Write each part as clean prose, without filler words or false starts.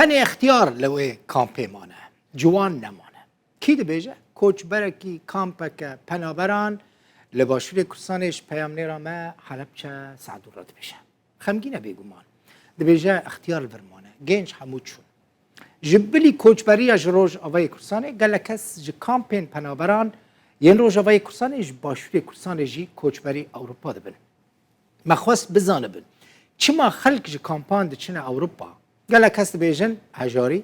هني اختيار لو ايه كامبي مانه جوان نمانه كي دبيجه کوچ برکی کامپک پنابران لباشوری کردستانش پیامنیرا ما حلبچه سعدورات بشه خمگینه بیگمان دبیجه اختیار ورمانه گنج هموچون جبلی کوچ بری از روز آوای کردستانه گله کس ج کامپین پنابران ین روز آوای کردستانش باشوری کردستانجی کوچ بری اروپا دبن مخواست بزانه بن چما خلق ج کامپان دچنه اروپا گله کس دبیجن هجاری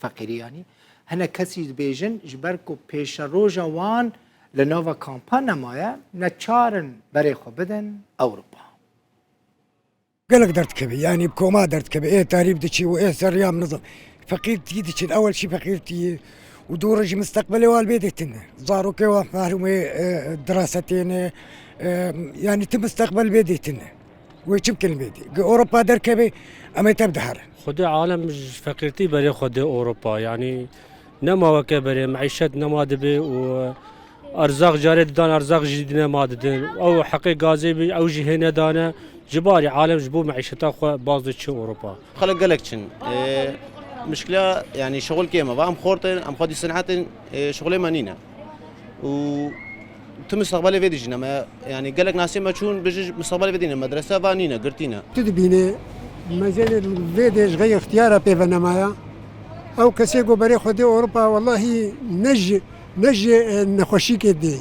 فقیریانی هنا کسی بیجن جبرکو پیش روزا وان لنووا کامپان نمایا نچارن برای خو بدن اوروبا. قالك درت كبي يعني بكوما درت كبي ايه تاريب دشي وايه سريام نظم فقيرتي دشي اول شيء فقيرتي ودورج مستقبلي والبيتنا زارو كوا فاهم دراستين يعني تمستقبل بيتنا ويشبك البيت اوروبا در كبي اما تبدهر خود عالم فقيرتي بري خود اوروبا يعني نما وكبر معيشة نما دبي وارزاق جاري دان ارزاق جديد نما ددن او حقي غازي او جهنه دانا جباري عالم جبو معيشته خو باز تشي اوروبا خلق قالكشن مشكله يعني شغل كيما بام خورتن ام خدي صنعتن شغله مانينا و تم مستقبلي فيديجنا ما يعني قالك ناسي ما تشون بيجي مستقبلي فيدينا مدرسه فانينا قرتينا تدبيني مازال الفيديج غير اختياره بيفنا مايا او كسيغو بري خدي اوروبا والله نج نخوشي كدي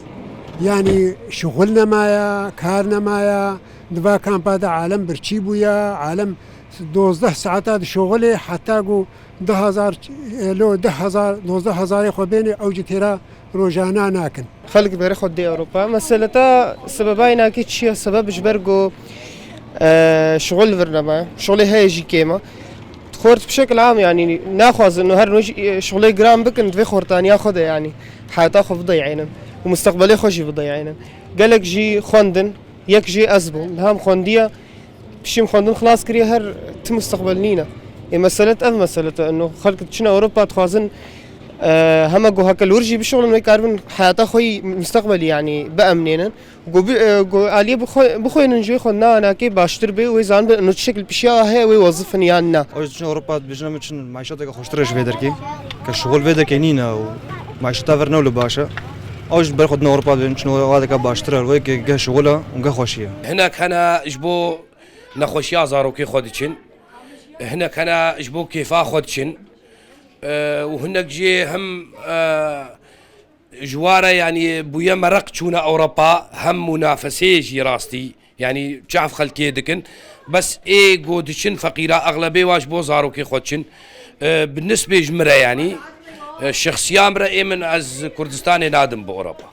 يعني شغلنا مايا كارنا مايا دفا كان بعد عالم برشيبويا عالم 12 ساعات شغلي حتى قو 10000 لو 12000 خو بيني او جتيرا روجانا ناكن خلق بري خدي اوروبا مسألة سبباينا كي تشي سبب جبرجو شغل برنامج شغلي هاي كيما خورت بشكل عام يعني ناخذ انه هر شغلي جرام بكن في خورتان ياخذ يعني حياته خو بضيعينا ومستقبلي خوشي بضيعينا قالك جي خوندن يك جي ازبون هم خونديه بشي خوندن خلاص كري هر مستقبلنينا مسألة انه خلق تشنا اوروبا تخازن هم جو هكا الورجي بشغل ما يقاربن حياته خوي مستقبلي يعني بأمنين جو عليه بخوي ننجي خلنا أنا كي باشتر بي ويزان إنه تشكل بشيء هي ويوظفني عنا. أوجد أوروبا بيجنا متشن معيشتك خوشترش فيدركي كشغل فيدرك ينينا ومعيشتها فرنا ولا باشا. أوجد برخدنا أوروبا بيجنا هذا كباشتر ويك جه شغله وجه خوشية. هناك أنا إجبو نخوشيا زارو كي خودشين. هناك أنا إجبو كيفا خودشين. وهناك جي هم جواره يعني بويا مرق تشونا اوروبا هم منافسه جي راستي يعني تعرف خلكي دكن بس اي جودشن فقيره اغلبيه واش بو زارو كي خدشن بالنسبه جمره يعني الشخصيه امرأة من از كردستان نادم باوروبا